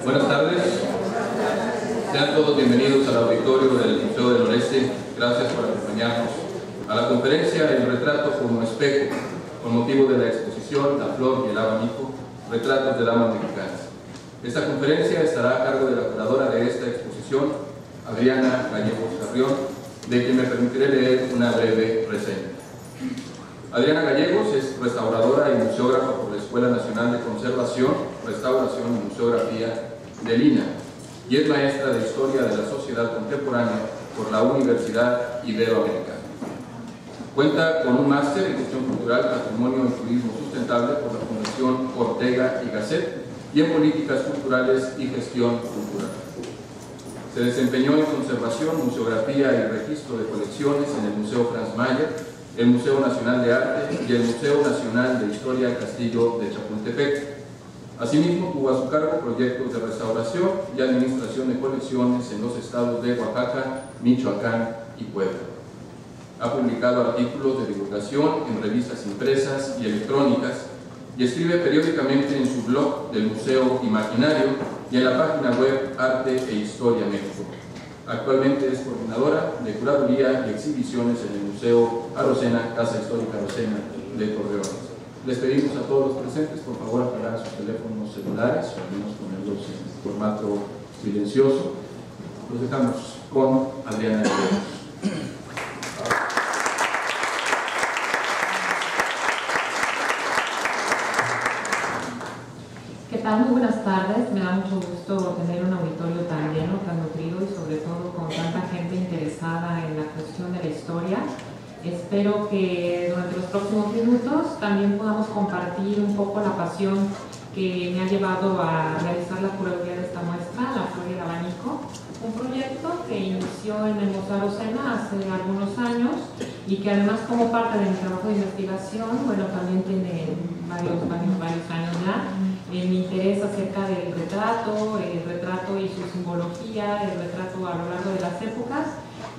Buenas tardes. Sean todos bienvenidos al auditorio del Museo del Noreste. Gracias por acompañarnos a la conferencia El retrato como espejo, con motivo de la exposición La flor y el abanico, retratos de damas mexicanas. Esta conferencia estará a cargo de la curadora de esta exposición, Adriana Gallegos Carrión, de quien me permitiré leer una breve reseña. Adriana Gallegos es restauradora y museógrafa por la Escuela Nacional de Conservación, Restauración y Museografía de Lina, y es maestra de Historia de la Sociedad Contemporánea por la Universidad Iberoamericana. Cuenta con un máster en Gestión Cultural, Patrimonio y Turismo Sustentable por la Fundación Ortega y Gasset y en Políticas Culturales y Gestión Cultural. Se desempeñó en Conservación, Museografía y Registro de Colecciones en el Museo Franz Mayer, el Museo Nacional de Arte y el Museo Nacional de Historia Castillo de Chapultepec. Asimismo, tuvo a su cargo proyectos de restauración y administración de colecciones en los estados de Oaxaca, Michoacán y Puebla. Ha publicado artículos de divulgación en revistas impresas y electrónicas y escribe periódicamente en su blog del Museo Imaginario y en la página web Arte e Historia México. Actualmente es coordinadora de curaduría y exhibiciones en el Museo Arocena, Casa Histórica Arocena de Torreón. Les pedimos a todos los presentes, por favor, apagar sus teléfonos celulares, o al menos ponerlos en formato silencioso. Los dejamos con Adriana Gallegos. ¿Qué tal? Muy buenas tardes. Me da mucho gusto tener un auditorio tan lleno, tan nutrido y sobre todo con tanta gente interesada en la cuestión de la historia. Espero que durante los próximos minutos también podamos compartir un poco la pasión que me ha llevado a realizar la curaduría de esta muestra, La flor y el abanico, un proyecto que inició en el Museo Arocena hace algunos años y que además, como parte de mi trabajo de investigación, bueno, también tiene varios años ya. Mi interés acerca del retrato, el retrato y su simbología, el retrato a lo largo de las épocas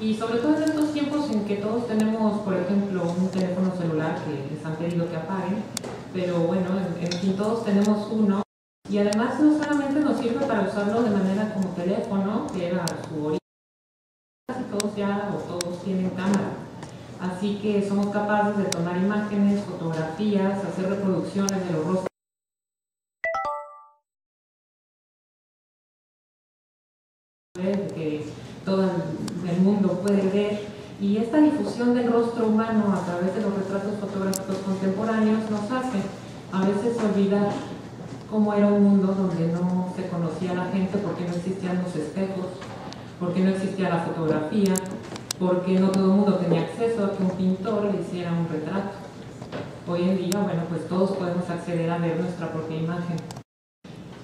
y sobre todo en estos tiempos en que todos tenemos, por ejemplo, un teléfono celular que les han pedido que apaguen, pero bueno, en fin, todos tenemos uno y además no solamente nos sirve para usarlo de manera como teléfono, que era su origen, casi todos ya o todos tienen cámara. Así que somos capaces de tomar imágenes, fotografías, hacer reproducciones de los rostros que todo el mundo puede ver, y esta difusión del rostro humano a través de los retratos fotográficos contemporáneos nos hace a veces olvidar cómo era un mundo donde no se conocía a la gente, porque no existían los espejos, porque no existía la fotografía, porque no todo el mundo tenía acceso a que un pintor le hiciera un retrato. Hoy en día, bueno, pues todos podemos acceder a ver nuestra propia imagen.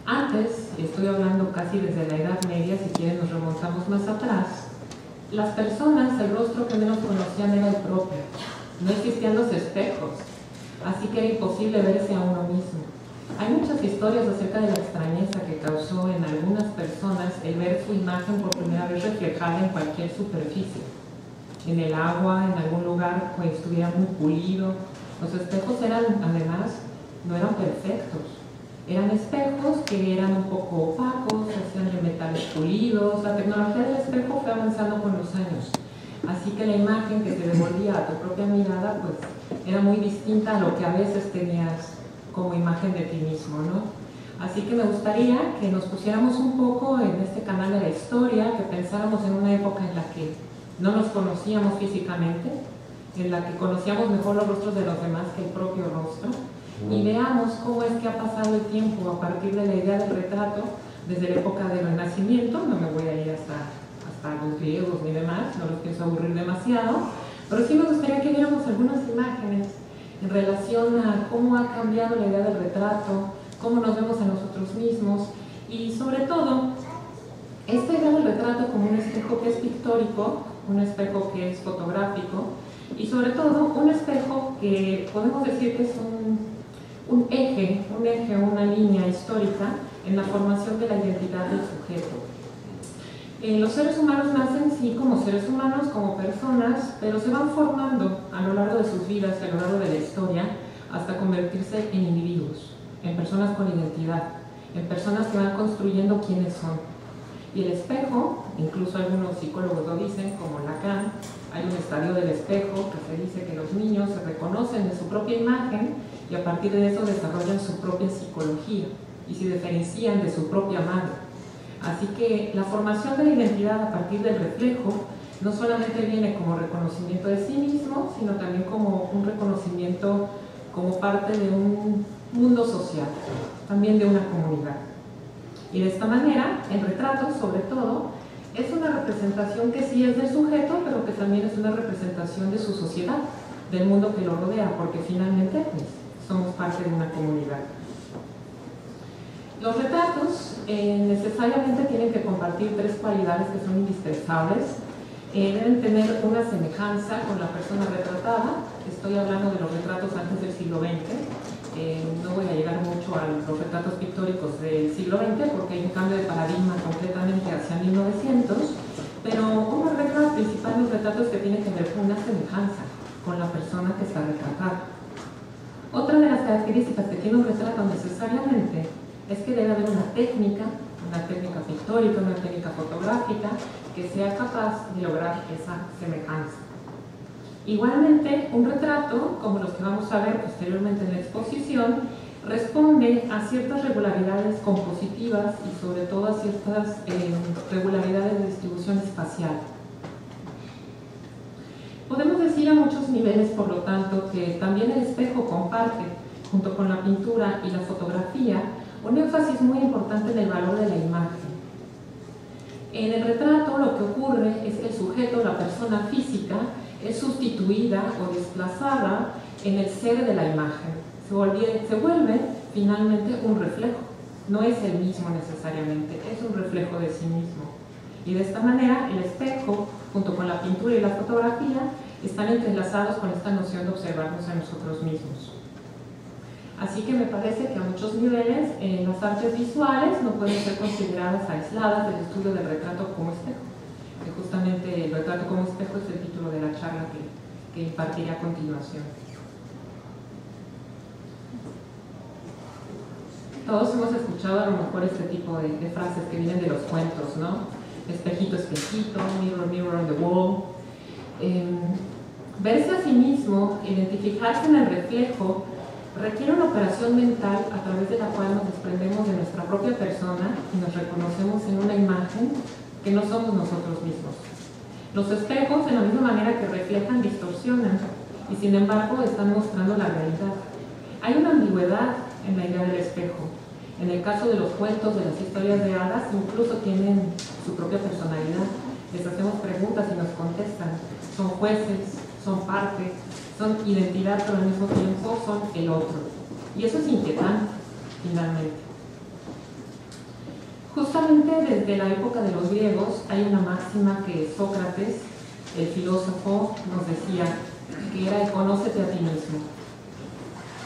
Antes, y estoy hablando casi desde la Edad Media, si quieren nos remontamos más atrás, las personas, el rostro que menos conocían era el propio. No existían los espejos, así que era imposible verse a uno mismo. Hay muchas historias acerca de la extrañeza que causó en algunas personas el ver su imagen por primera vez reflejada en cualquier superficie. En el agua, en algún lugar que estuviera muy pulido. Los espejos eran, además, no eran perfectos. Eran espejos que eran un poco opacos, hacían de metales pulidos. La tecnología del espejo fue avanzando con los años. Así que la imagen que se devolvía a tu propia mirada, pues, era muy distinta a lo que a veces tenías como imagen de ti mismo, ¿no? Así que me gustaría que nos pusiéramos un poco en este canal de la historia, que pensáramos en una época en la que no nos conocíamos físicamente, en la que conocíamos mejor los rostros de los demás que el propio rostro, y veamos cómo es que ha pasado el tiempo a partir de la idea del retrato, desde la época del Renacimiento. No me voy a ir hasta los griegos ni demás, no los pienso aburrir demasiado, pero sí me gustaría que viéramos algunas imágenes en relación a cómo ha cambiado la idea del retrato, cómo nos vemos a nosotros mismos y sobre todo esta idea del retrato como un espejo que es pictórico, un espejo que es fotográfico y sobre todo un espejo que podemos decir que es un eje, una línea histórica en la formación de la identidad del sujeto. Los seres humanos nacen sí como seres humanos, como personas, pero se van formando a lo largo de sus vidas y a lo largo de la historia hasta convertirse en individuos, en personas con identidad. en personas que van construyendo quiénes son. Y el espejo, incluso algunos psicólogos lo dicen, como Lacan, hay un estadio del espejo que se dice que los niños se reconocen de su propia imagen y a partir de eso desarrollan su propia psicología y se diferencian de su propia madre. Así que la formación de la identidad a partir del reflejo no solamente viene como reconocimiento de sí mismo, sino también como un reconocimiento como parte de un mundo social, también de una comunidad. Y de esta manera, el retrato, sobre todo, es una representación que sí es del sujeto, pero que también es una representación de su sociedad, del mundo que lo rodea, porque finalmente pues, somos parte de una comunidad. Los retratos necesariamente tienen que compartir tres cualidades que son indispensables. Deben tener una semejanza con la persona retratada. Estoy hablando de los retratos antes del siglo XX. No voy a llegar mucho a los retratos pictóricos del siglo XX porque hay un cambio de paradigma completamente hacia 1900, pero una regla principal en los retratos que tiene que ver con una semejanza con la persona que está retratada. Otra de las características que tiene un retrato necesariamente es que debe haber una técnica pictórica, una técnica fotográfica que sea capaz de lograr esa semejanza. Igualmente, un retrato, como los que vamos a ver posteriormente en la exposición, responde a ciertas regularidades compositivas y sobre todo a ciertas regularidades de distribución espacial. Podemos decir a muchos niveles, por lo tanto, que también el espejo comparte, junto con la pintura y la fotografía, un énfasis muy importante en el valor de la imagen. En el retrato lo que ocurre es que el sujeto, la persona física, es sustituida o desplazada en el ser de la imagen. Se vuelve finalmente un reflejo. No es el mismo necesariamente, es un reflejo de sí mismo. Y de esta manera el espejo, junto con la pintura y la fotografía, están entrelazados con esta noción de observarnos a nosotros mismos. Así que me parece que a muchos niveles las artes visuales no pueden ser consideradas aisladas del estudio del retrato como espejo, que justamente el retrato como espejo es el título de la charla que impartiré a continuación. Todos hemos escuchado a lo mejor este tipo de frases que vienen de los cuentos, ¿no? Espejito, espejito, mirror, mirror on the wall. Verse a sí mismo, identificarse en el reflejo, requiere una operación mental a través de la cual nos desprendemos de nuestra propia persona y nos reconocemos en una imagen que no somos nosotros mismos. Los espejos, de la misma manera que reflejan, distorsionan y sin embargo están mostrando la realidad. Hay una ambigüedad en la idea del espejo. En el caso de los cuentos, de las historias de hadas, incluso tienen su propia personalidad. Les hacemos preguntas y nos contestan. Son jueces, son parte, son identidad, pero al mismo tiempo son el otro. Y eso es inquietante, finalmente. Justamente desde la época de los griegos hay una máxima que Sócrates, el filósofo, nos decía, que era el conócete a ti mismo.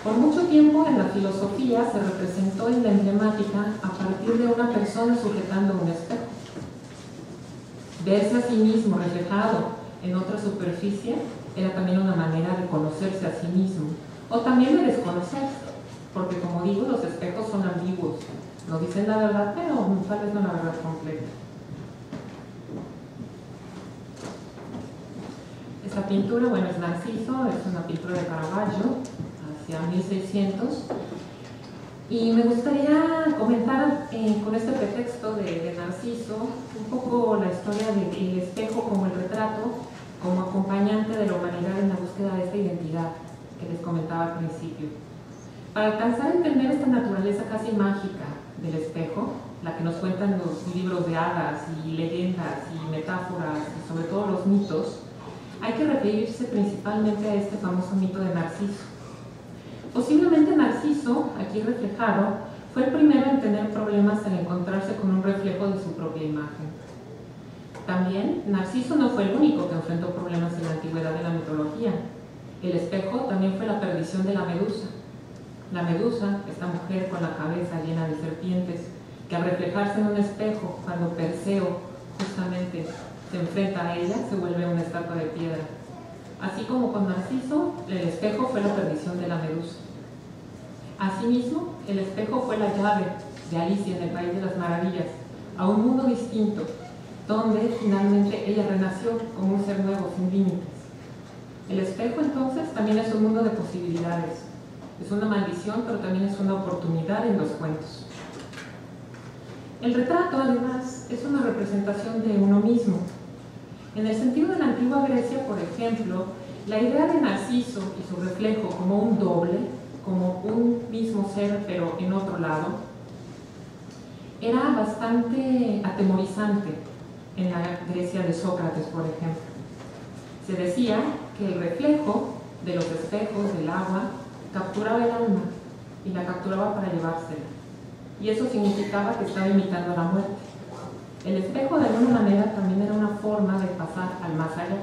Por mucho tiempo en la filosofía se representó en la emblemática a partir de una persona sujetando un espejo. Verse a sí mismo reflejado en otra superficie era también una manera de conocerse a sí mismo, o también de desconocerse, porque como digo, los espejos son ambiguos, no dicen la verdad, pero tal vez no la verdad completa. Esta pintura, bueno, es Narciso, es una pintura de Caravaggio, hacia 1600, y me gustaría comentar con este pretexto de Narciso un poco la historia del espejo como el retrato, como acompañante de la humanidad en la búsqueda de esta identidad que les comentaba al principio. Para alcanzar a entender esta naturaleza casi mágica del espejo, la que nos cuentan los libros de hadas y leyendas y metáforas y sobre todo los mitos, hay que referirse principalmente a este famoso mito de Narciso. Posiblemente Narciso, aquí reflejado, fue el primero en tener problemas al encontrarse con un reflejo de su propia imagen. También, Narciso no fue el único que enfrentó problemas en la antigüedad de la mitología. El espejo también fue la perdición de la Medusa. La Medusa, esta mujer con la cabeza llena de serpientes, que al reflejarse en un espejo, cuando Perseo justamente se enfrenta a ella, se vuelve una estatua de piedra. Así como con Narciso, el espejo fue la perdición de la Medusa. Asimismo, el espejo fue la llave de Alicia en el País de las Maravillas a un mundo distinto, donde finalmente ella renació como un ser nuevo, sin límites. El espejo entonces también es un mundo de posibilidades. Es una maldición, pero también es una oportunidad en los cuentos. El retrato, además, es una representación de uno mismo. En el sentido de la antigua Grecia, por ejemplo, la idea de Narciso y su reflejo como un doble, como un mismo ser pero en otro lado, era bastante atemorizante en la Grecia de Sócrates, por ejemplo. Se decía que el reflejo de los espejos del agua capturaba el alma y la capturaba para llevársela. Y eso significaba que estaba imitando a la muerte. El espejo, de alguna manera, también era una forma de pasar al más allá.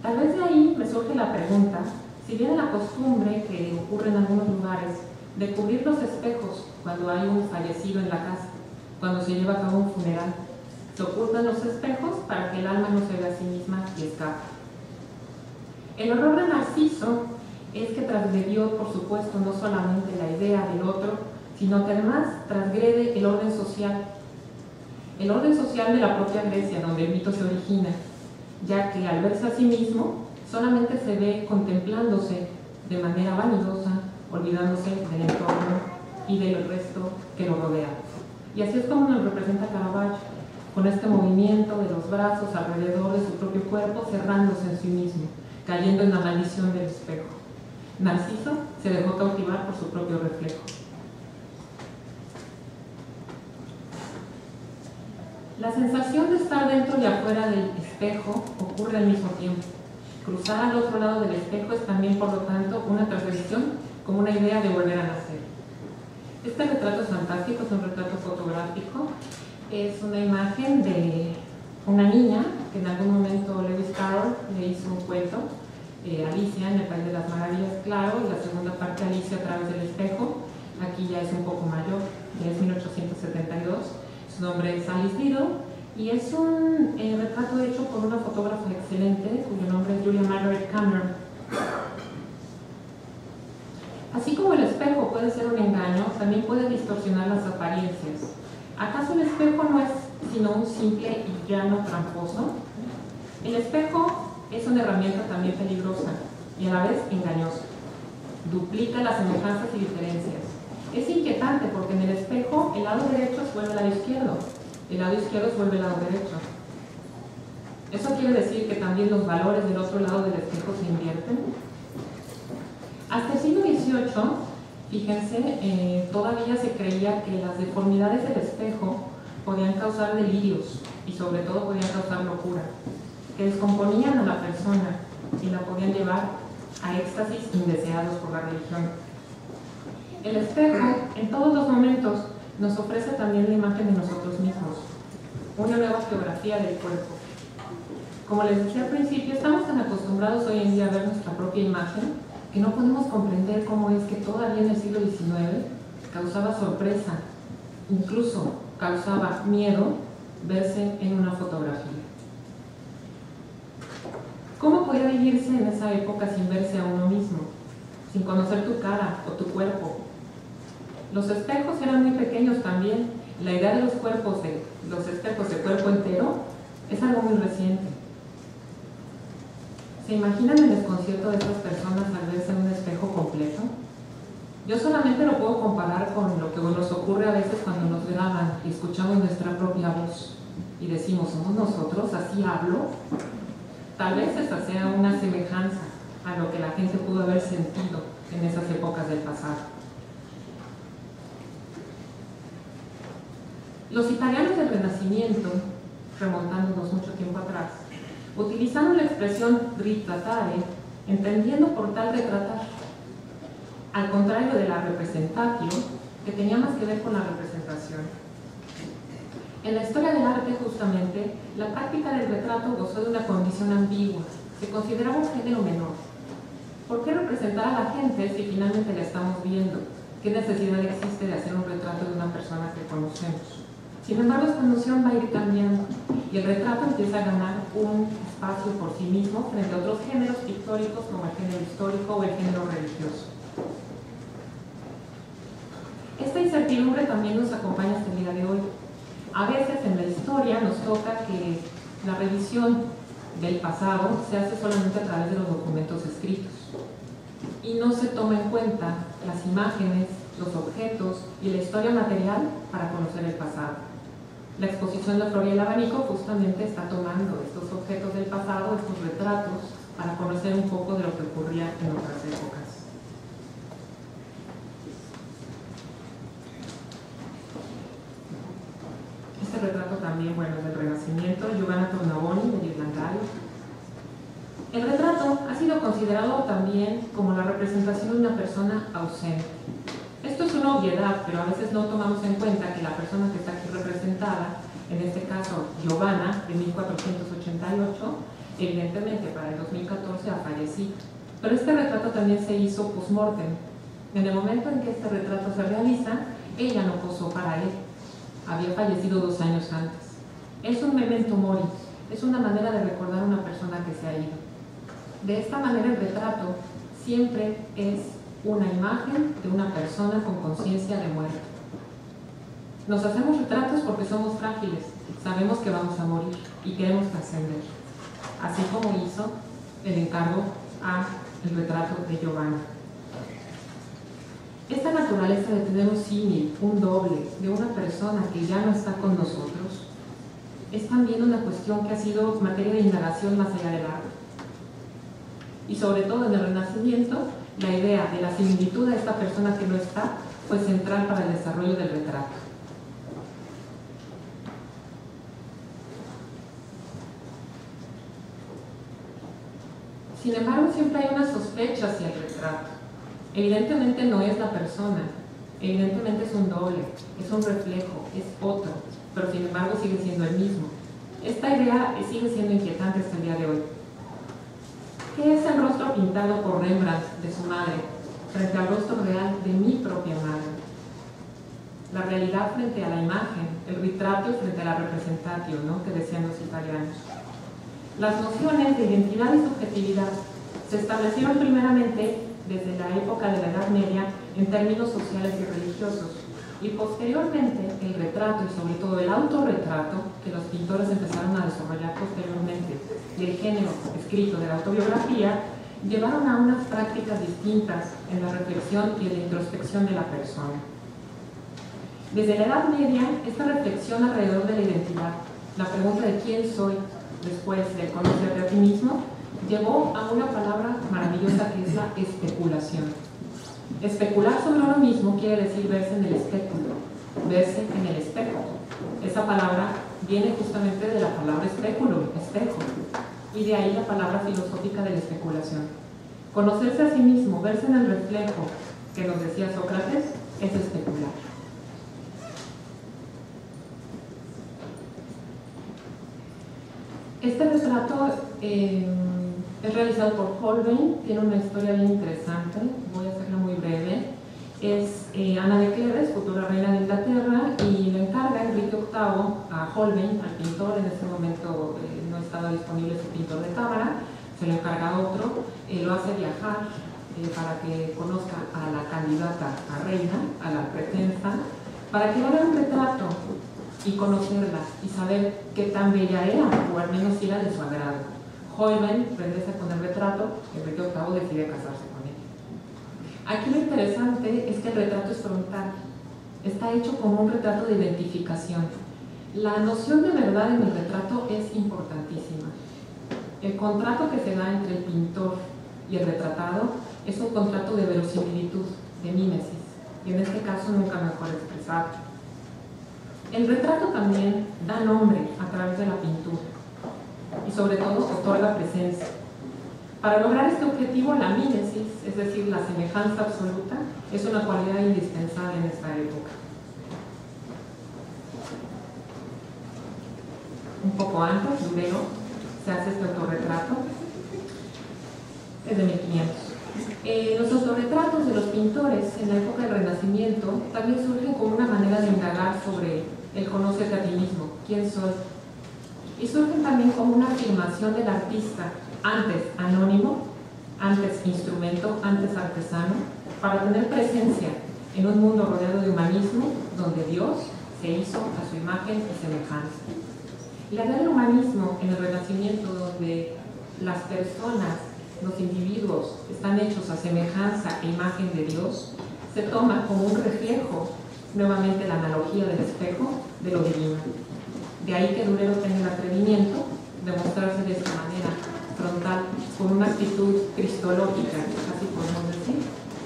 Tal vez de ahí me surge la pregunta, si bien la costumbre que ocurre en algunos lugares de cubrir los espejos cuando hay un fallecido en la casa, cuando se lleva a cabo un funeral, se ocultan los espejos para que el alma no se vea a sí misma y escape. El horror de Narciso es que transgredió, por supuesto, no solamente la idea del otro, sino que además transgrede el orden social de la propia Grecia, donde el mito se origina, ya que al verse a sí mismo solamente se ve contemplándose de manera vanidosa, olvidándose del entorno y del resto que lo rodea. Y así es como nos representa Caravaggio, con este movimiento de los brazos alrededor de su propio cuerpo, cerrándose en sí mismo, cayendo en la maldición del espejo. Narciso se dejó cautivar por su propio reflejo. La sensación de estar dentro y afuera del espejo ocurre al mismo tiempo. Cruzar al otro lado del espejo es también, por lo tanto, una transgresión como una idea de volver a nacer. Este retrato es fantástico, es un retrato fotográfico. Es una imagen de una niña que en algún momento Lewis Carroll le hizo un cuento, Alicia en el País de las Maravillas, claro, y la segunda parte, Alicia a través del espejo. Aquí ya es un poco mayor, ya es 1872. Su nombre es Alice Liddell y es un retrato hecho por una fotógrafa excelente cuyo nombre es Julia Margaret Cameron. Así como el espejo puede ser un engaño, también puede distorsionar las apariencias. ¿Acaso el espejo no es sino un simple y llano tramposo? El espejo es una herramienta también peligrosa y a la vez engañosa. Duplica las semejanzas y diferencias. Es inquietante porque en el espejo el lado derecho se vuelve el lado izquierdo, el lado izquierdo se vuelve el lado derecho. ¿Eso quiere decir que también los valores del otro lado del espejo se invierten? Hasta el siglo XVIII, fíjense, todavía se creía que las deformidades del espejo podían causar delirios y sobre todo podían causar locura, que descomponían a la persona y la podían llevar a éxtasis indeseados por la religión. El espejo, en todos los momentos, nos ofrece también la imagen de nosotros mismos, una nueva geografía del cuerpo. Como les decía al principio, estamos tan acostumbrados hoy en día a ver nuestra propia imagen que no podemos comprender cómo es que todavía en el siglo XIX causaba sorpresa, incluso causaba miedo verse en una fotografía. ¿Cómo podía vivirse en esa época sin verse a uno mismo, sin conocer tu cara o tu cuerpo? Los espejos eran muy pequeños también. La idea de los espejos de cuerpo entero es algo muy reciente. ¿Se imaginan el desconcierto de estas personas al verse en un espejo completo? Yo solamente lo puedo comparar con lo que nos ocurre a veces cuando nos graban y escuchamos nuestra propia voz y decimos, ¿somos nosotros? ¿Así hablo? Tal vez esta sea una semejanza a lo que la gente pudo haber sentido en esas épocas del pasado. Los italianos del Renacimiento, remontándonos mucho tiempo atrás, utilizaron la expresión ritratare, entendiendo por tal retratar, al contrario de la representatio, que tenía más que ver con la representación. En la historia del arte, justamente, la práctica del retrato gozó de una condición ambigua, se consideraba un género menor. ¿Por qué representar a la gente si finalmente la estamos viendo? ¿Qué necesidad existe de hacer un retrato de una persona que conocemos? Sin embargo, esta noción va a ir cambiando y el retrato empieza a ganar un espacio por sí mismo frente a otros géneros pictóricos como el género histórico o el género religioso. Esta incertidumbre también nos acompaña hasta el día de hoy. A veces en la historia nos toca que la revisión del pasado se hace solamente a través de los documentos escritos y no se toma en cuenta las imágenes, los objetos y la historia material para conocer el pasado. La exposición La Flor y el Abanico justamente está tomando estos objetos del pasado, estos retratos, para conocer un poco de lo que ocurría en otras épocas. Este retrato también, bueno, del Renacimiento, Giovanna Tornabuoni, de Ghirlandaio. El retrato ha sido considerado también como la representación de una persona ausente. Esto es una obviedad, pero a veces no tomamos en cuenta que la persona que está aquí representada, en este caso Giovanna, de 1488, evidentemente para el 2014 ha fallecido. Pero este retrato también se hizo post-mortem. En el momento en que este retrato se realiza, ella no posó para él. Había fallecido 2 años antes. Es un memento mori, es una manera de recordar a una persona que se ha ido. De esta manera el retrato siempre es una imagen de una persona con conciencia de muerte. Nos hacemos retratos porque somos frágiles, sabemos que vamos a morir y queremos trascender, así como hizo el encargo al retrato de Giovanna. Esta naturaleza de tener un símil, un doble, de una persona que ya no está con nosotros, es también una cuestión que ha sido materia de indagación más allá del arte. Y sobre todo en el Renacimiento, la idea de la similitud a esta persona que no está fue central para el desarrollo del retrato. Sin embargo, siempre hay una sospecha hacia el retrato. Evidentemente no es la persona, evidentemente es un doble, es un reflejo, es otro, pero sin embargo sigue siendo el mismo. Esta idea sigue siendo inquietante hasta el día de hoy. ¿Qué es el rostro pintado por Rembrandt de su madre frente al rostro real de mi propia madre? La realidad frente a la imagen, el retrato frente a la representatio, ¿no?, que decían los italianos. Las nociones de identidad y subjetividad se establecieron primeramente desde la época de la Edad Media en términos sociales y religiosos, y posteriormente el retrato y sobre todo el autorretrato, que los pintores empezaron a desarrollar posteriormente, y el género escrito de la autobiografía, llevaron a unas prácticas distintas en la reflexión y en la introspección de la persona. Desde la Edad Media, esta reflexión alrededor de la identidad, la pregunta de quién soy después de conocerte a ti mismo, llevó a una palabra maravillosa que es la especulación. Especular sobre uno mismo quiere decir verse en el espéculo, verse en el espejo. Esa palabra viene justamente de la palabra espéculo, espejo, y de ahí la palabra filosófica de la especulación. Conocerse a sí mismo, verse en el reflejo que nos decía Sócrates, es especular. Este retrato es realizado por Holbein, tiene una historia bien interesante, voy a hacerla muy breve. Es Ana de Cleves, futura reina de Inglaterra, y le encarga Enrique VIII a Holbein, al pintor. En ese momento no estaba disponible su pintor de cámara, se lo encarga otro, lo hace viajar para que conozca a la candidata a reina, a la pretensa, para que haga un retrato y conocerla y saber qué tan bella era, o al menos si era de su agrado. Holbein regresa con el retrato, Enrique VIII decide casarse con él. Aquí lo interesante es que el retrato es frontal, está hecho como un retrato de identificación. La noción de verdad en el retrato es importantísima. El contrato que se da entre el pintor y el retratado es un contrato de verosimilitud, de mímesis, y en este caso nunca mejor expresado. El retrato también da nombre a través de la pintura y sobre todo otorga presencia. Para lograr este objetivo, la mímesis, es decir, la semejanza absoluta, es una cualidad indispensable en esta época. Un poco antes, Durero, se hace este autorretrato, es de 1500. Los autorretratos de los pintores en la época del Renacimiento también surgen como una manera de indagar sobre el conócete a ti mismo, quién soy, y surgen también como una afirmación del artista, antes anónimo, antes instrumento, antes artesano, para tener presencia en un mundo rodeado de humanismo, donde Dios se hizo a su imagen y semejanza. Y la idea del humanismo en el Renacimiento, donde las personas, los individuos, están hechos a semejanza e imagen de Dios, se toma como un reflejo, nuevamente la analogía del espejo, de lo divino. De ahí que Durero tenga el atrevimiento de mostrarse de esta manera frontal, con una actitud cristológica, así podemos decir,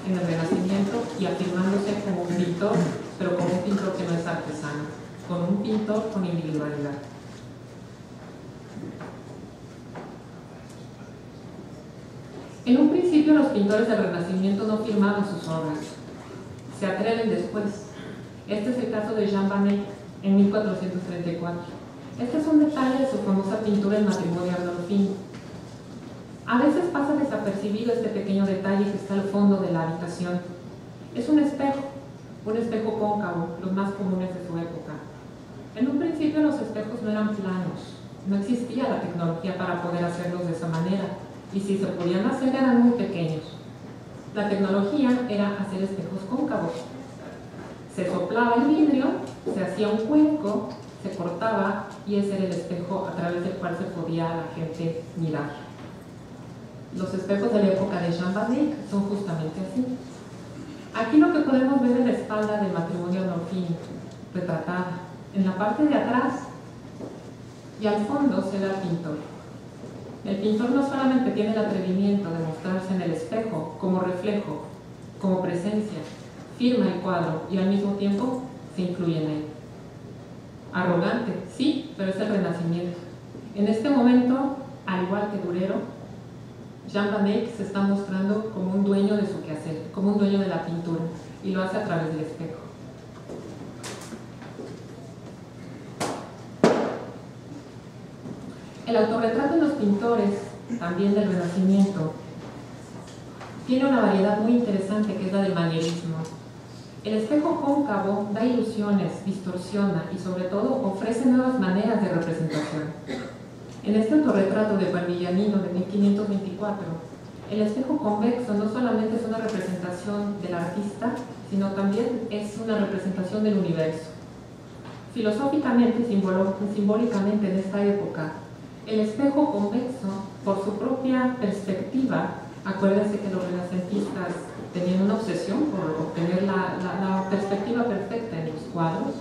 en el Renacimiento, y afirmándose como un pintor, pero como un pintor que no es artesano, como un pintor con individualidad. En un principio los pintores del Renacimiento no firmaban sus obras, se atreven después. Este es el caso de Jean Vaneyck en 1434. Este es un detalle de su famosa pintura El matrimonio Arnolfini. A veces pasa desapercibido este pequeño detalle que está al fondo de la habitación. Es un espejo cóncavo, los más comunes de su época. En un principio los espejos no eran planos, no existía la tecnología para poder hacerlos de esa manera, y si se podían hacer eran muy pequeños. La tecnología era hacer espejos cóncavos. Se soplaba el vidrio, se hacía un cuenco, se cortaba y ese era el espejo a través del cual se podía la gente mirar. Los espejos de la época de Jean Vaneyck son justamente así. Aquí lo que podemos ver es la espalda del matrimonio Arnolfini, retratada. En la parte de atrás y al fondo se ve al pintor. El pintor no solamente tiene el atrevimiento de mostrarse en el espejo como reflejo, como presencia, firma el cuadro y al mismo tiempo se incluye en él. Arrogante, sí, pero es el Renacimiento. En este momento, al igual que Durero, Jean Vaneyck se está mostrando como un dueño de su quehacer, como un dueño de la pintura, y lo hace a través del espejo. El autorretrato en los pintores, también del Renacimiento, tiene una variedad muy interesante que es la del manierismo. El espejo cóncavo da ilusiones, distorsiona y sobre todo ofrece nuevas maneras de representación. En este autorretrato de Parmigianino de 1524, el espejo convexo no solamente es una representación del artista, sino también es una representación del universo. Filosóficamente y simbólicamente en esta época, el espejo convexo, por su propia perspectiva, acuérdense que los renacentistas tenían una obsesión por obtener la perspectiva perfecta en los cuadros,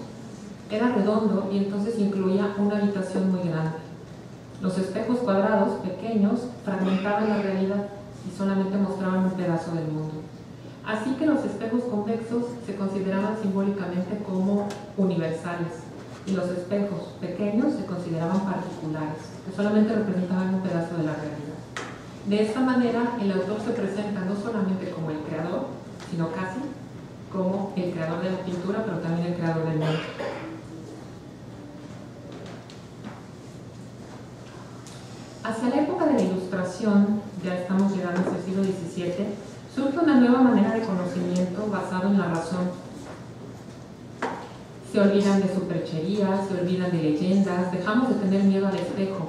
era redondo y entonces incluía una habitación muy grande. Los espejos cuadrados, pequeños, fragmentaban la realidad y solamente mostraban un pedazo del mundo. Así que los espejos convexos se consideraban simbólicamente como universales y los espejos pequeños se consideraban particulares, que solamente representaban un pedazo de la realidad. De esta manera, el autor se presenta no solamente como el creador, sino casi como el creador de la pintura, pero también el creador del mundo. Hacia la época de la Ilustración, ya estamos llegando hacia el siglo XVII, surge una nueva manera de conocimiento basado en la razón. Se olvidan de supercherías, se olvidan de leyendas, dejamos de tener miedo al espejo.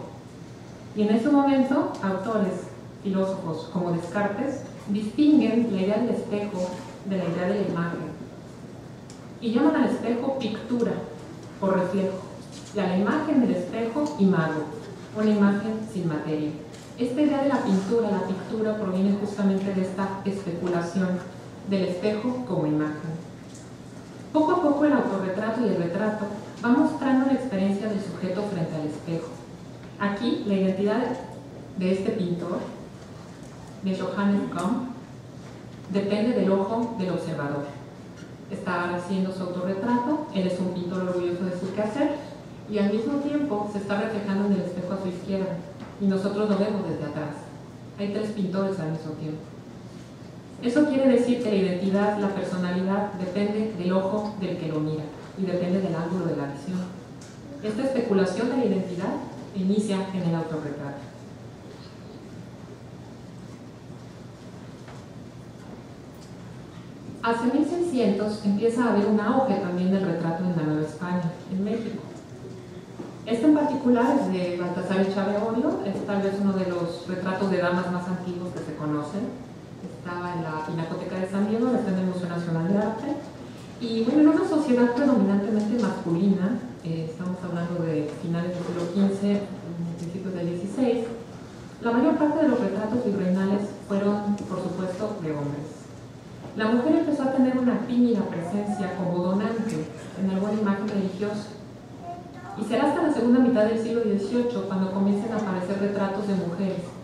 Y en ese momento, autores, filósofos como Descartes, distinguen la idea del espejo de la idea de la imagen. Y llaman al espejo pictura, o reflejo, y a la imagen del espejo imago, una imagen sin materia. Esta idea de la pintura, la pictura, proviene justamente de esta especulación del espejo como imagen. Poco a poco el autorretrato y el retrato van mostrando la experiencia del sujeto frente al espejo. Aquí la identidad de este pintor, de Johannes Comte, depende del ojo del observador. Está haciendo su autorretrato, él es un pintor orgulloso de su quehacer y al mismo tiempo se está reflejando en el espejo a su izquierda y nosotros lo vemos desde atrás. Hay tres pintores al mismo tiempo. Eso quiere decir que la identidad, la personalidad, depende del ojo del que lo mira y depende del ángulo de la visión. Esta especulación de la identidad inicia en el autorretrato. Hacia 1600 empieza a haber un auge también del retrato en la Nueva España, en México. Este en particular es de Baltasar Echave Orio, es tal vez uno de los retratos de damas más antiguos que se conocen. estaba en la Pinacoteca de San Diego, está en el Museo Nacional de Arte. Y bueno, en una sociedad predominantemente masculina, estamos hablando de finales del siglo XV, principios del XVI, la mayor parte de los retratos virreinales fueron, por supuesto, de hombres. La mujer empezó a tener una tímida presencia como donante en alguna imagen religiosa. Y será hasta la segunda mitad del siglo XVIII cuando comiencen a aparecer retratos de mujeres.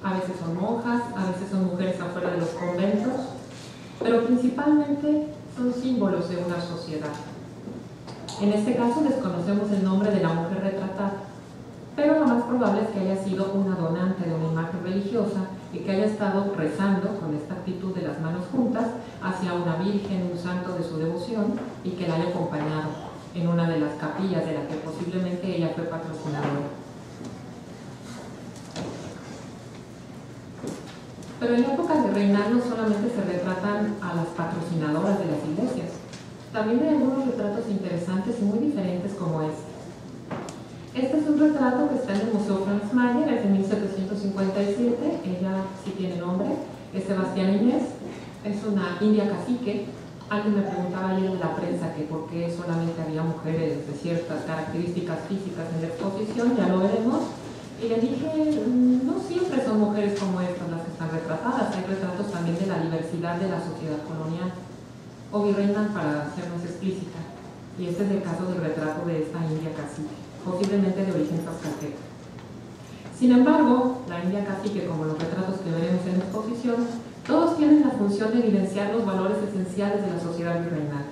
A veces son monjas, a veces son mujeres afuera de los conventos, pero principalmente son símbolos de una sociedad. En este caso desconocemos el nombre de la mujer retratada, pero lo más probable es que haya sido una donante de una imagen religiosa y que haya estado rezando con esta actitud de las manos juntas hacia una virgen, un santo de su devoción, y que la haya acompañado en una de las capillas de la que posiblemente ella fue patrocinadora. Pero en la época virreinal no solamente se retratan a las patrocinadoras de las iglesias, también hay algunos retratos interesantes y muy diferentes como este. Este es un retrato que está en el Museo Franz Mayer, es de 1757, ella sí tiene nombre, es Sebastiana Inés, es una india cacique. Alguien me preguntaba ayer en la prensa que por qué solamente había mujeres de ciertas características físicas en la exposición, ya lo veremos. Y le dije, no siempre son mujeres como estas las que están retratadas, hay retratos también de la diversidad de la sociedad colonial, o virreinal para ser más explícita. Y este es el caso del retrato de esta india cacique, posiblemente de origen tlaxcalteca. Sin embargo, la india cacique, como los retratos que veremos en la exposición, todos tienen la función de evidenciar los valores esenciales de la sociedad virreinal.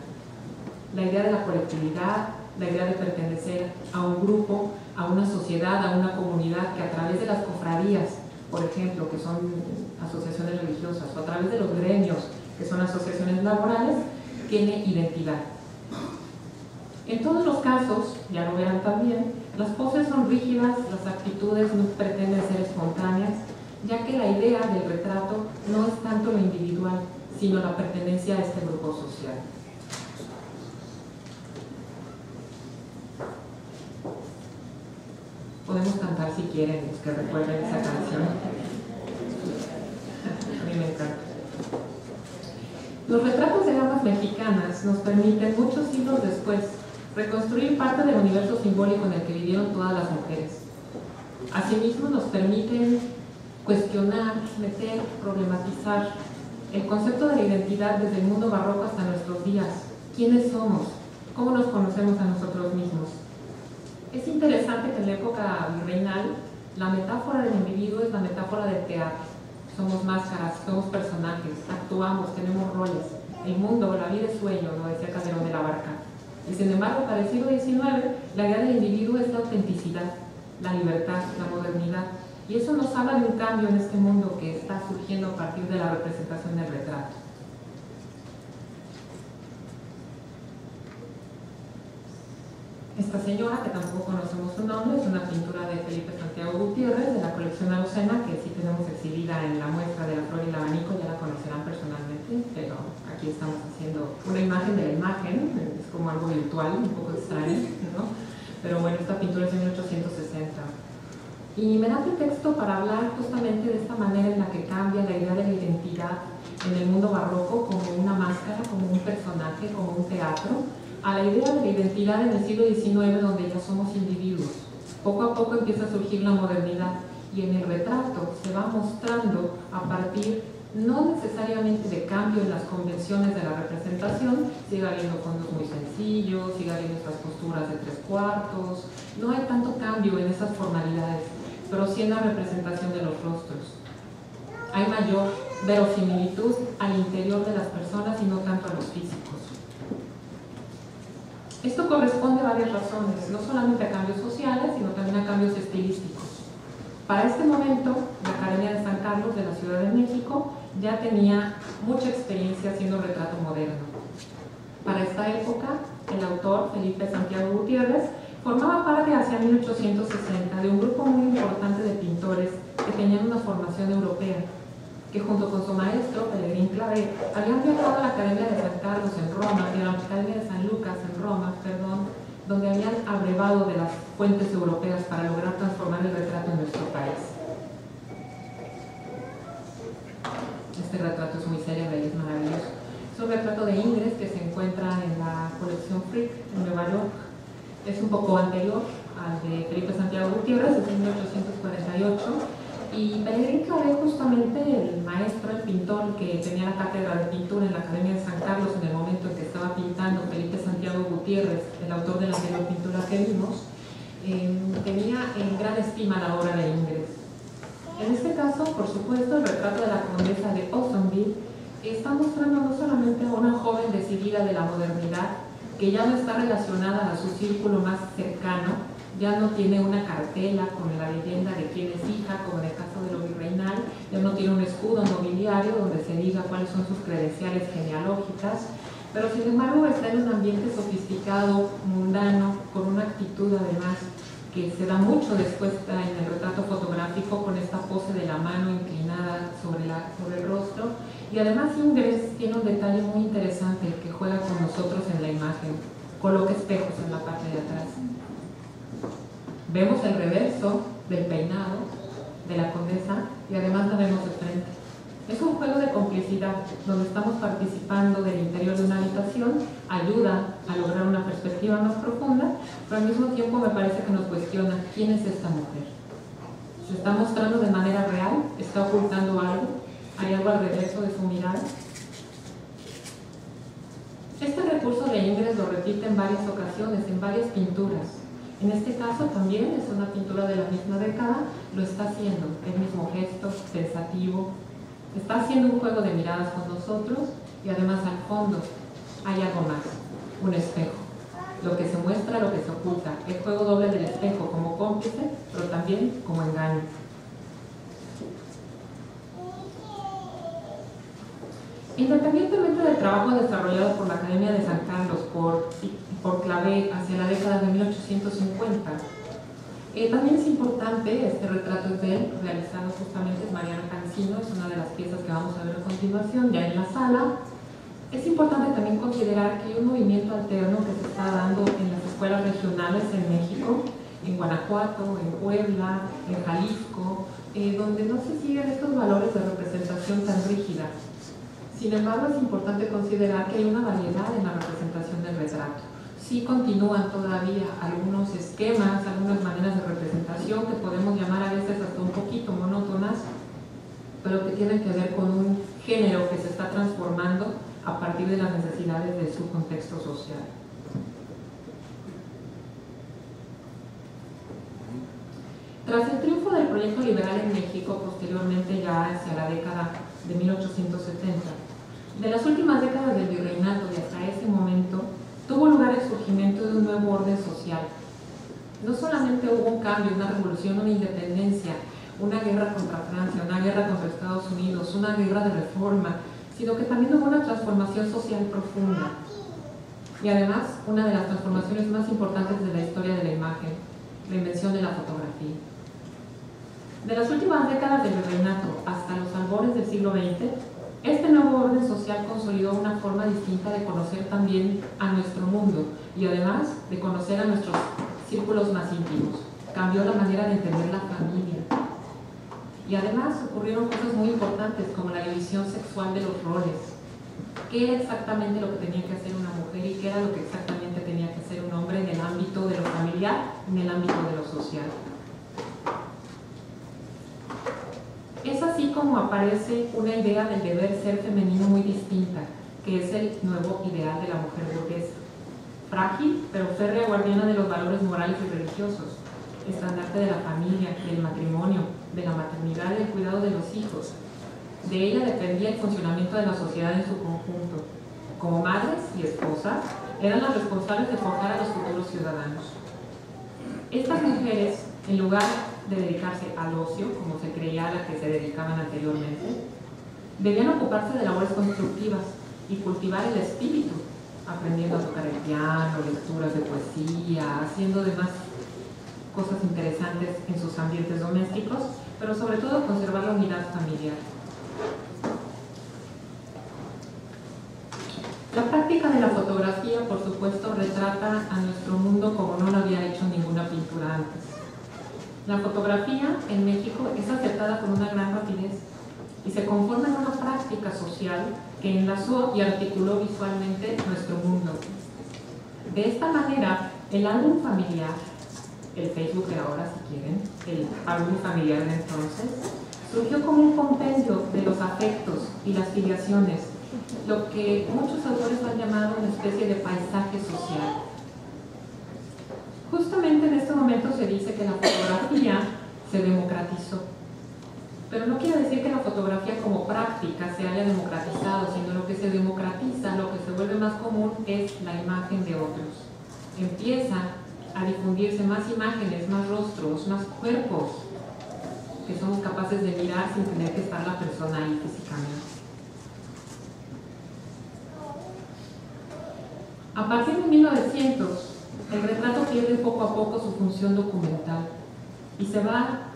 La idea de la colectividad, la idea de pertenecer a un grupo, a una sociedad, a una comunidad que a través de las cofradías, por ejemplo, que son asociaciones religiosas, o a través de los gremios, que son asociaciones laborales, tiene identidad. En todos los casos, ya lo verán también, las poses son rígidas, las actitudes no pretenden ser espontáneas, ya que la idea del retrato no es tanto lo individual, sino la pertenencia a este grupo social. Podemos cantar si quieren, los que recuerden esa canción. A mí me encanta. Los retratos de damas mexicanas nos permiten, muchos siglos después, reconstruir parte del universo simbólico en el que vivieron todas las mujeres. Asimismo, nos permiten cuestionar, meter, problematizar el concepto de la identidad desde el mundo barroco hasta nuestros días. ¿Quiénes somos? ¿Cómo nos conocemos a nosotros mismos? Es interesante que en la época virreinal la metáfora del individuo es la metáfora del teatro. Somos máscaras, somos personajes, actuamos, tenemos roles. El mundo, la vida es sueño, lo decía Calderón de la Barca. Y sin embargo, para el siglo XIX, la idea del individuo es la autenticidad, la libertad, la modernidad. Y eso nos habla de un cambio en este mundo que está surgiendo a partir de la representación del retrato. Esta señora, que tampoco conocemos su nombre, es una pintura de Felipe Santiago Gutiérrez, de la colección Arocena, que sí tenemos exhibida en la muestra de la flor y el abanico, ya la conocerán personalmente, pero aquí estamos haciendo una imagen de la imagen, es como algo virtual, un poco extraño, ¿no? Pero bueno, esta pintura es de 1860. Y me da pretexto para hablar justamente de esta manera en la que cambia la idea de la identidad en el mundo barroco como una máscara, como un personaje, como un teatro, a la idea de la identidad en el siglo XIX, donde ya somos individuos. Poco a poco empieza a surgir la modernidad y en el retrato se va mostrando a partir no necesariamente de cambio en las convenciones de la representación, sigue habiendo fondos muy sencillos, sigue habiendo estas posturas de 3/4, no hay tanto cambio en esas formalidades, pero sí en la representación de los rostros. Hay mayor verosimilitud al interior de las personas y no tanto a los físicos. Esto corresponde a varias razones, no solamente a cambios sociales, sino también a cambios estilísticos. Para este momento, la Academia de San Carlos de la Ciudad de México ya tenía mucha experiencia haciendo retrato moderno. Para esta época, el autor, Felipe Santiago Gutiérrez, formaba parte hacia 1860 de un grupo muy importante de pintores que tenían una formación europea, que junto con su maestro, Pellegrín Clavé, habían viajado a la Academia de San Carlos en Roma y a la Academia de San Lucas en Roma, donde habían abrevado de las fuentes europeas para lograr transformar el retrato en nuestro país. este retrato es muy célebre y es maravilloso. Es un retrato de Ingres que se encuentra en la colección Frick en Nueva York. Es un poco anterior al de Felipe Santiago Gutiérrez, es de 1848. Y Pellegrín Claret, justamente el maestro, el pintor que tenía la cátedra de pintura en la Academia de San Carlos en el momento en que estaba pintando Felipe Santiago Gutiérrez, el autor de la anterior pintura que vimos, tenía en gran estima la obra de Ingres. En este caso, por supuesto, el retrato de la condesa de Aussonville está mostrando no solamente a una joven decidida de la modernidad, que ya no está relacionada a su círculo más cercano, ya no tiene una cartela con la leyenda de quién es hija, como en el caso de lo virreinal, ya no tiene un escudo nobiliario donde se diga cuáles son sus credenciales genealógicas, pero sin embargo está en un ambiente sofisticado, mundano, con una actitud además que se da mucho después en el retrato fotográfico con esta pose de la mano inclinada sobre el rostro. Y además Ingres tiene un detalle muy interesante que juega con nosotros en la imagen, coloca espejos en la parte de atrás. Vemos el reverso del peinado de la condesa y además la vemos de frente. Es un juego de complicidad donde estamos participando del interior de una habitación, ayuda a lograr una perspectiva más profunda, pero al mismo tiempo me parece que nos cuestiona quién es esta mujer. ¿Se está mostrando de manera real? ¿Está ocultando algo? ¿Hay algo al reverso de su mirada? Este recurso de Ingres lo repite en varias ocasiones, en varias pinturas. En este caso también es una pintura de la misma década, lo está haciendo, el mismo gesto, pensativo, está haciendo un juego de miradas con nosotros y además al fondo hay algo más, un espejo. Lo que se muestra, lo que se oculta, el juego doble del espejo como cómplice, pero también como engaño. Independientemente del trabajo desarrollado por la Academia de San Carlos por Claret hacia la década de 1850, también es importante, este retrato es de él, realizado justamente es Mariano Cancino, es una de las piezas que vamos a ver a continuación, ya en la sala. Es importante también considerar que hay un movimiento alterno que se está dando en las escuelas regionales en México, en Guanajuato, en Puebla, en Jalisco, donde no se siguen estos valores de representación tan rígida. Sin embargo, es importante considerar que hay una variedad en la representación del retrato. Sí continúan todavía algunos esquemas, algunas maneras de representación que podemos llamar a veces hasta un poquito monótonas, pero que tienen que ver con un género que se está transformando a partir de las necesidades de su contexto social. Tras el triunfo del proyecto liberal en México, posteriormente ya hacia la década de 1870, de las últimas décadas del virreinato y hasta ese momento, tuvo lugar el surgimiento de un nuevo orden social. No solamente hubo un cambio, una revolución, una independencia, una guerra contra Francia, una guerra contra Estados Unidos, una guerra de reforma, sino que también hubo una transformación social profunda. Y además, una de las transformaciones más importantes de la historia de la imagen, la invención de la fotografía. De las últimas décadas del virreinato hasta los albores del siglo XX, este nuevo orden social consolidó una forma distinta de conocer también a nuestro mundo y además de conocer a nuestros círculos más íntimos. Cambió la manera de entender la familia. Y además ocurrieron cosas muy importantes como la división sexual de los roles. ¿Qué era exactamente lo que tenía que hacer una mujer y qué era lo que exactamente tenía que hacer un hombre en el ámbito de lo familiar y en el ámbito de lo social? Es así como aparece una idea del deber ser femenino muy distinta, que es el nuevo ideal de la mujer burguesa. Frágil, pero férrea guardiana de los valores morales y religiosos, estandarte de la familia, del matrimonio, de la maternidad y del cuidado de los hijos. De ella dependía el funcionamiento de la sociedad en su conjunto. Como madres y esposas, eran las responsables de forjar a los futuros ciudadanos. Estas mujeres, en lugar de dedicarse al ocio, como se creía a la que se dedicaban anteriormente, debían ocuparse de labores constructivas y cultivar el espíritu, aprendiendo a tocar el piano, lecturas de poesía, haciendo demás cosas interesantes en sus ambientes domésticos, pero sobre todo conservar la unidad familiar. La práctica de la fotografía, por supuesto, retrata a nuestro mundo como no lo había hecho ninguna pintura antes. La fotografía en México es aceptada con una gran rapidez. y se conforma en una práctica social que enlazó y articuló visualmente nuestro mundo. De esta manera, el álbum familiar, el Facebook de ahora si quieren, el álbum familiar de entonces, surgió como un compendio de los afectos y las filiaciones, lo que muchos autores han llamado una especie de paisaje social. Justamente en este momento se dice que la fotografía se democratizó. Pero no quiere decir que la fotografía como práctica se haya democratizado, sino lo que se democratiza, lo que se vuelve más común es la imagen de otros. Empieza a difundirse más imágenes, más rostros, más cuerpos que somos capaces de mirar sin tener que estar la persona ahí físicamente. A partir de 1900, el retrato pierde poco a poco su función documental y se va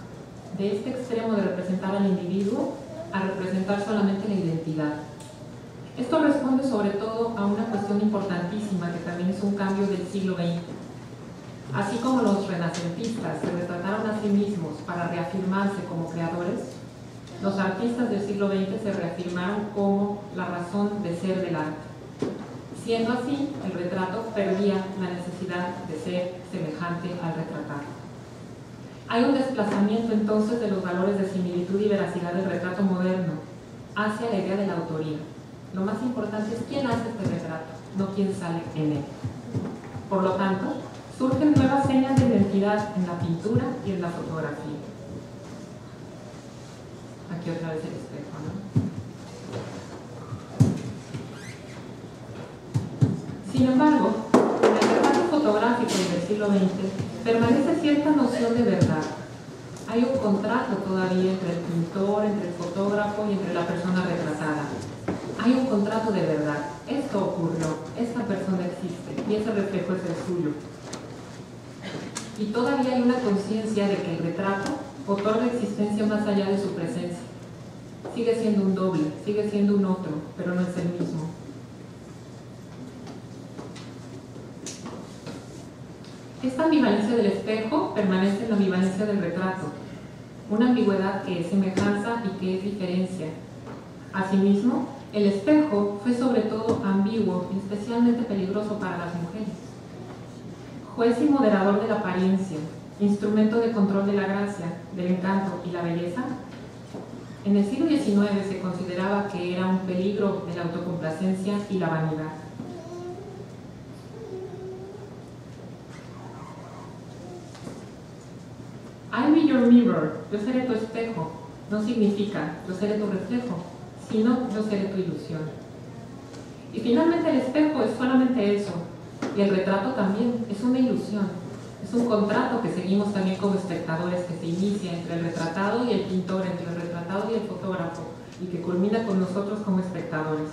de este extremo de representar al individuo a representar solamente la identidad. Esto responde sobre todo a una cuestión importantísima que también es un cambio del siglo XX. Así como los renacentistas se retrataron a sí mismos para reafirmarse como creadores, los artistas del siglo XX se reafirmaron como la razón de ser del arte. Siendo así, el retrato perdía la necesidad de ser semejante al retratado. Hay un desplazamiento entonces de los valores de similitud y veracidad del retrato moderno hacia la idea de la autoría. Lo más importante es quién hace este retrato, no quién sale en él. Por lo tanto, surgen nuevas señas de identidad en la pintura y en la fotografía. Aquí otra vez el espejo, ¿no? Sin embargo, en el retrato fotográfico del siglo XX permanece cierta noción de verdad. Hay un contrato todavía entre el pintor, entre el fotógrafo y entre la persona retratada. Hay un contrato de verdad. Esto ocurrió, esta persona existe y ese reflejo es el suyo. Y todavía hay una conciencia de que el retrato otorga existencia más allá de su presencia. Sigue siendo un doble, sigue siendo un otro, pero no es el mismo. Esta ambivalencia del espejo permanece en la ambivalencia del retrato, una ambigüedad que es semejanza y que es diferencia. Asimismo, el espejo fue sobre todo ambiguo y especialmente peligroso para las mujeres. Juez y moderador de la apariencia, instrumento de control de la gracia, del encanto y la belleza, en el siglo XIX se consideraba que era un peligro de la autocomplacencia y la vanidad. I'll be your mirror, yo seré tu espejo, no significa yo seré tu reflejo, sino yo seré tu ilusión. Y finalmente el espejo es solamente eso, y el retrato también es una ilusión, es un contrato que seguimos también como espectadores que se inicia entre el retratado y el pintor, entre el retratado y el fotógrafo, y que culmina con nosotros como espectadores.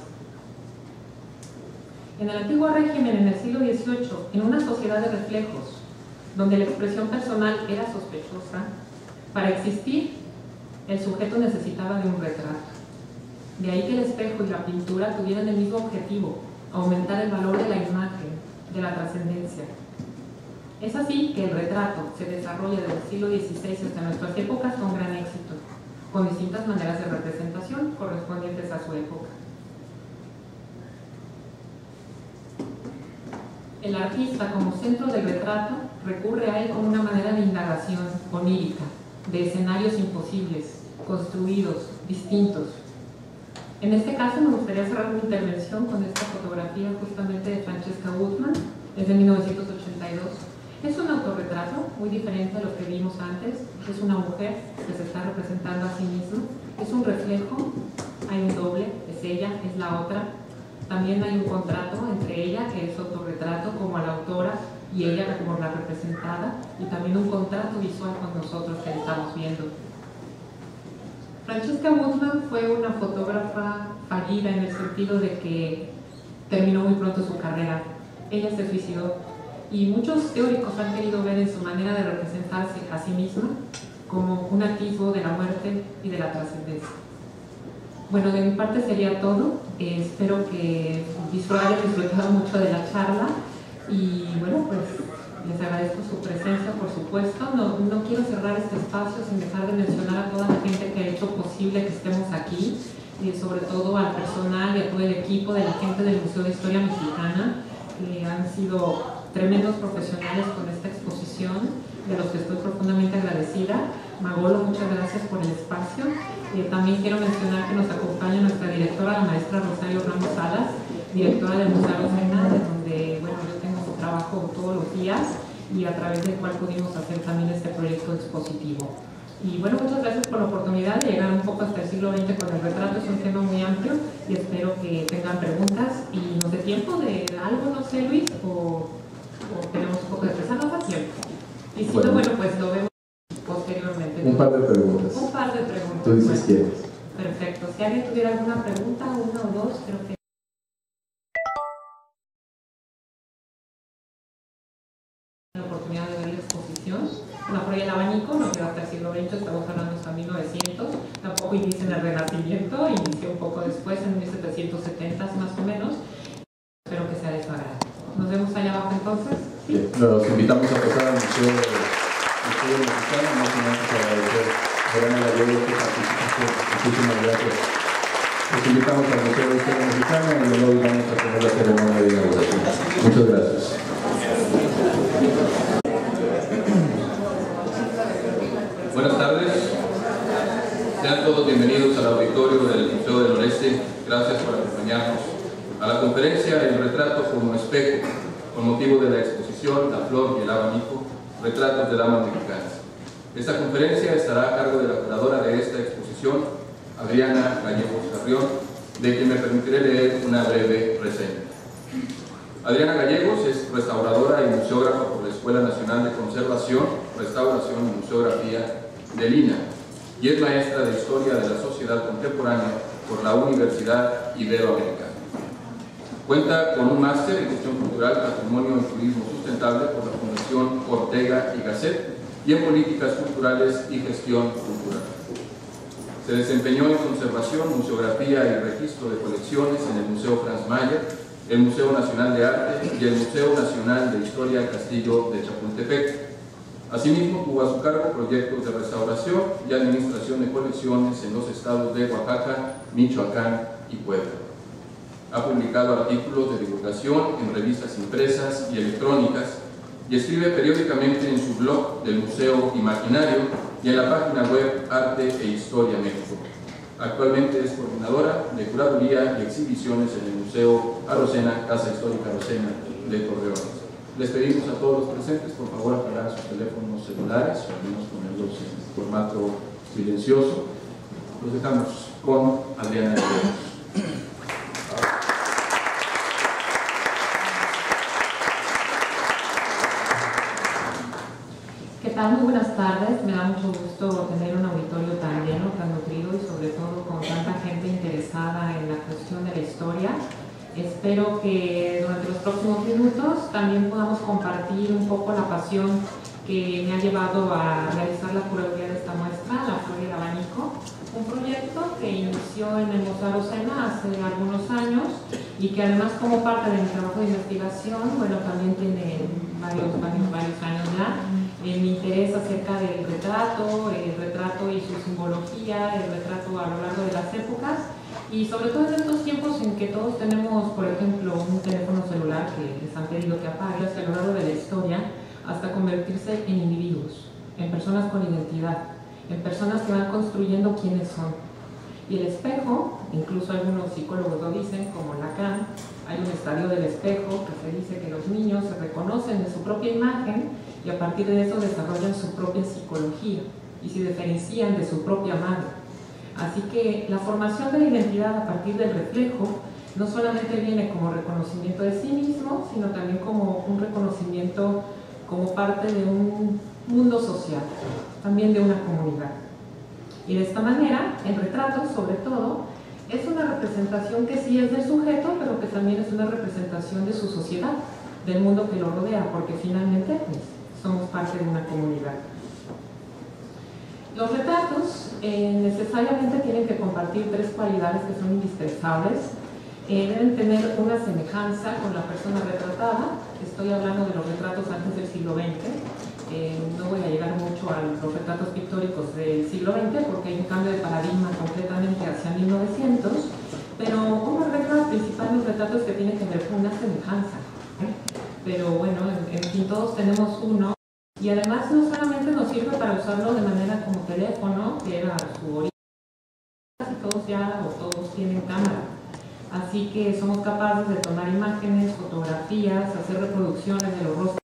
En el antiguo régimen, en el siglo XVIII, en una sociedad de reflejos, donde la expresión personal era sospechosa, para existir, el sujeto necesitaba de un retrato. De ahí que el espejo y la pintura tuvieran el mismo objetivo, aumentar el valor de la imagen, de la trascendencia. Es así que el retrato se desarrolla desde el siglo XVI hasta nuestras épocas con gran éxito, con distintas maneras de representación correspondientes a su época. El artista, como centro del retrato, recurre a él como una manera de indagación onírica, de escenarios imposibles, construidos, distintos. En este caso me gustaría cerrar mi intervención con esta fotografía justamente de Francesca Gutmann, es de 1982. Es un autorretrato muy diferente a lo que vimos antes. Es una mujer que se está representando a sí misma. Es un reflejo, hay un doble, es ella, es la otra. También hay un contrato entre ella, que es autorretrato, como a la autora, y ella como la representada, y también un contrato visual con nosotros que estamos viendo. Francesca Gutmann fue una fotógrafa fallida en el sentido de que terminó muy pronto su carrera. Ella se suicidó y muchos teóricos han querido ver en su manera de representarse a sí misma como un atisbo de la muerte y de la trascendencia. Bueno, de mi parte sería todo. Espero que hayan disfrutado mucho de la charla y bueno, pues les agradezco su su presencia, por supuesto. No quiero cerrar este espacio sin dejar de mencionar a toda la gente que ha hecho posible que estemos aquí, y sobre todo al personal y a todo el equipo de la gente del Museo de Historia Mexicana, que han sido tremendos profesionales con esta exposición, de los que estoy profundamente agradecida. Magolo, muchas gracias por el espacio. También quiero mencionar que nos acompaña nuestra directora, la maestra Rosario Ramos Salas, directora del Museo Arocena, donde bueno, yo tengo su trabajo todos los días y a través del cual pudimos hacer también este proyecto expositivo. Y bueno, muchas gracias por la oportunidad de llegar un poco hasta el siglo XX con el retrato. Es un tema muy amplio y espero que tengan preguntas y nos dé tiempo de algo, no sé, Luis, o tenemos un poco de presa, nos da tiempo. Y si no, bueno, pues lo vemos posteriormente. Un par de preguntas. Un par de preguntas. Tú dices bueno, quieres. Perfecto. Si alguien tuviera alguna pregunta, una o dos, creo que la oportunidad de ver la exposición. No, por el abanico no queda hasta el siglo XX, estamos hablando hasta 1900, tampoco inicia en el Renacimiento, inició un poco después, en 1770 más o menos. Espero que sea de su agrado. Nos vemos allá abajo entonces. Bien, los invitamos a pasar al Museo Mexicano, no sin antes agradecer a Adriana Gallegos que participó. Muchísimas gracias. Los invitamos al Museo de Historia Mexicana y luego vamos a tener la ceremonia de inauguración. Muchas gracias. Buenas tardes, sean todos bienvenidos al auditorio del Museo del Noreste. Gracias por acompañarnos a la conferencia El retrato como espejo, con motivo de la exposición La Flor y el Abanico, retratos de damas mexicanas. Esta conferencia estará a cargo de la curadora de esta exposición, Adriana Gallegos Carrión, de quien me permitiré leer una breve reseña. Adriana Gallegos es restauradora y museógrafa por la Escuela Nacional de Conservación, Restauración y Museografía de Lina, y es maestra de Historia de la Sociedad Contemporánea por la Universidad Iberoamericana. Cuenta con un máster en Gestión Cultural, Patrimonio y Turismo Sustentable por la Fundación Ortega y Gasset y en Políticas Culturales y Gestión Cultural. Se desempeñó en Conservación, Museografía y Registro de Colecciones en el Museo Franz Mayer, el Museo Nacional de Arte y el Museo Nacional de Historia del Castillo de Chapultepec. Asimismo, tuvo a su cargo proyectos de restauración y administración de colecciones en los estados de Oaxaca, Michoacán y Puebla. Ha publicado artículos de divulgación en revistas impresas y electrónicas y escribe periódicamente en su blog del Museo Imaginario y en la página web Arte e Historia México. Actualmente es coordinadora de curaduría y exhibiciones en el Museo Arocena, Casa Histórica Arocena de Torreón. Les pedimos a todos los presentes, por favor, apagar sus teléfonos celulares, o al menos ponerlos en formato silencioso. Los dejamos con Adriana Gallegos. ¿Qué tal? Muy buenas tardes. Me da mucho gusto tener un auditorio tan lleno, tan nutrido y sobre todo con tanta gente interesada en la cuestión de la historia. Espero que durante los próximos minutos también podamos compartir un poco la pasión que me ha llevado a realizar la curaduría de esta muestra, La Flor y el Abanico, un proyecto que inició en el Museo Arocena hace algunos años y que además como parte de mi trabajo de investigación, bueno, también tiene varios años ya. Mi interés acerca del retrato y su simbología, el retrato a lo largo de las épocas y sobre todo en estos tiempos en que todos tenemos, por ejemplo, un teléfono celular que les han pedido que apague a lo largo de la historia hasta convertirse en individuos, en personas con identidad, en personas que van construyendo quiénes son. Y el espejo, incluso algunos psicólogos lo dicen, como Lacan, hay un estadio del espejo que se dice que los niños se reconocen de su propia imagen y a partir de eso desarrollan su propia psicología y se diferencian de su propia madre. Así que la formación de la identidad a partir del reflejo no solamente viene como reconocimiento de sí mismo, sino también como un reconocimiento como parte de un mundo social, también de una comunidad. Y de esta manera, el retrato, sobre todo, es una representación que sí es del sujeto, pero que también es una representación de su sociedad, del mundo que lo rodea, porque finalmente pues, somos parte de una comunidad. Los retratos necesariamente tienen que compartir tres cualidades que son indispensables. Deben tener una semejanza con la persona retratada, estoy hablando de los retratos antes del siglo XX, No voy a llegar mucho a los retratos pictóricos del siglo XX porque hay un cambio de paradigma completamente hacia 1900, pero uno arregla los principales retratos que tienen que ver con una semejanza. Pero bueno, en fin, todos tenemos uno, y además no solamente nos sirve para usarlo de manera como teléfono, que era su origen, casi todos ya o todos tienen cámara. Así que somos capaces de tomar imágenes, fotografías, hacer reproducciones de los rostros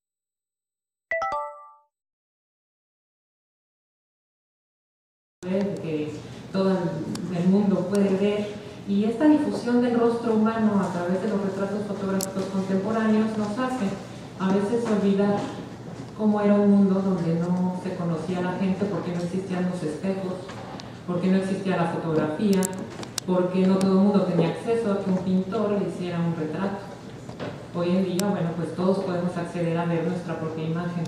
que todo el mundo puede ver, y esta difusión del rostro humano a través de los retratos fotográficos contemporáneos nos hace a veces olvidar cómo era un mundo donde no se conocía a la gente, porque no existían los espejos, porque no existía la fotografía, porque no todo el mundo tenía acceso a que un pintor le hiciera un retrato. Hoy en día, bueno, pues todos podemos acceder a ver nuestra propia imagen.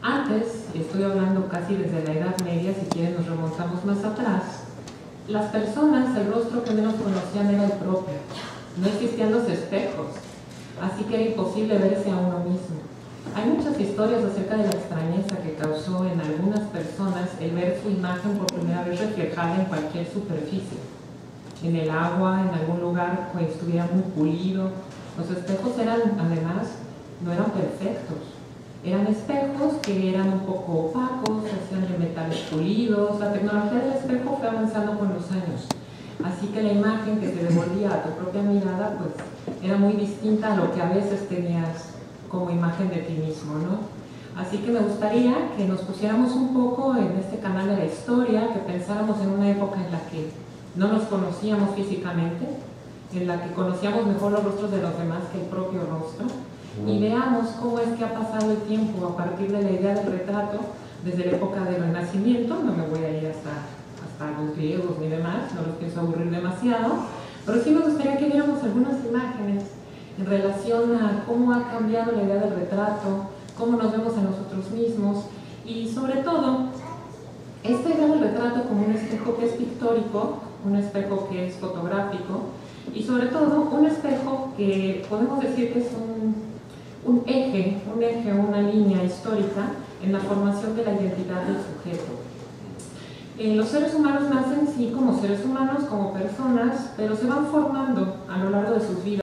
Antes, estoy hablando casi desde la Edad Media, si quieren nos remontamos más atrás, las personas, el rostro que menos conocían era el propio. No existían los espejos, así que era imposible verse a uno mismo. Hay muchas historias acerca de la extrañeza que causó en algunas personas el ver su imagen por primera vez reflejada en cualquier superficie. En el agua, en algún lugar que estuviera muy pulido. Los espejos eran, además, no eran perfectos. Eran espejos que eran un poco opacos, se hacían de metales pulidos. La tecnología del espejo fue avanzando con los años. Así que la imagen que te devolvía a tu propia mirada, pues, era muy distinta a lo que a veces tenías como imagen de ti mismo, ¿no? Así que me gustaría que nos pusiéramos un poco en este canal de la historia, que pensáramos en una época en la que no nos conocíamos físicamente, en la que conocíamos mejor los rostros de los demás que el propio rostro, y veamos cómo es que ha pasado el tiempo a partir de la idea del retrato, desde la época del Renacimiento. No me voy a ir hasta los griegos ni demás, no los pienso aburrir demasiado, pero sí me gustaría que viéramos algunas imágenes en relación a cómo ha cambiado la idea del retrato, cómo nos vemos a nosotros mismos, y sobre todo, esta idea del retrato como un espejo que es pictórico, un espejo que es fotográfico, y sobre todo un espejo que podemos decir que es un eje, una línea histórica en la formación de la identidad del sujeto. Los seres humanos nacen sí como seres humanos, como personas, pero se van formando a lo largo de sus vidas.